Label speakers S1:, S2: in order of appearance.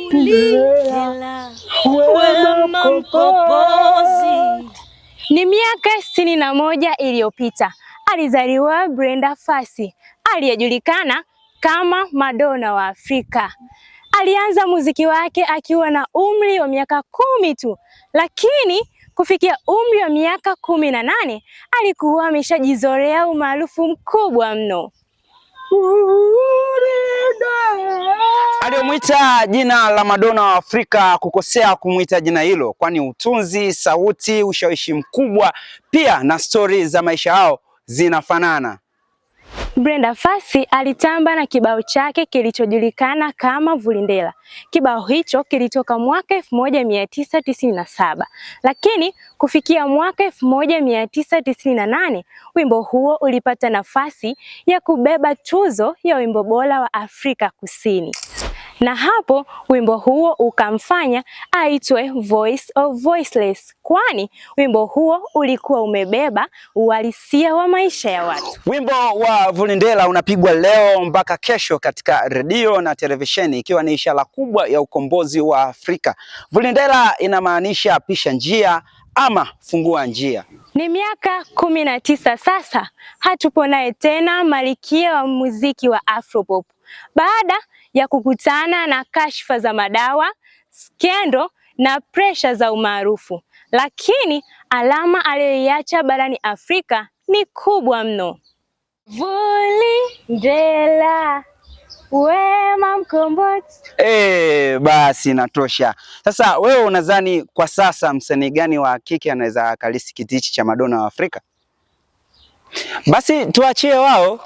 S1: Vulindela, Wema Mkombozi. Ni miaka 61 iliyopita alizaliwa Brenda Fassie aliyejulikana kama Madonna wa Afrika. Alianza muziki wake akiwa na umri wa miaka 10 tu, lakini kufikia umri wa miaka 18 alikuwa ameshajizolea umaarufu mkubwa mno.
S2: Aliyomwita jina la Madonna wa Afrika kukosea kumwita jina hilo, kwani utunzi, sauti, ushawishi mkubwa pia na stori za maisha yao zinafanana.
S1: Brenda Fassie alitamba na kibao chake kilichojulikana kama Vulindela. Kibao hicho kilitoka mwaka 1997, lakini kufikia mwaka 1998 wimbo huo ulipata nafasi ya kubeba tuzo ya wimbo bora wa Afrika Kusini. Na hapo wimbo huo ukamfanya aitwe Voice of Voiceless, kwani wimbo huo ulikuwa umebeba uhalisia wa maisha ya watu.
S2: Wimbo wa Vulindela unapigwa leo mpaka kesho katika redio na televisheni, ikiwa ni ishara kubwa ya ukombozi wa Afrika. Vulindela inamaanisha pisha njia ama fungua njia.
S1: Ni miaka 19 sasa hatupo naye tena malkia wa muziki wa Afropop, baada ya kukutana na kashfa za madawa, skendo na presha za umaarufu, lakini alama aliyoiacha barani Afrika ni kubwa mno. Vulindela, Wema Mkombozi.
S2: Basi inatosha. Sasa wewe unadhani kwa sasa msanii gani wa kike anaweza akalisi kiti hichi cha Madonna wa Afrika? Basi tuachie wao.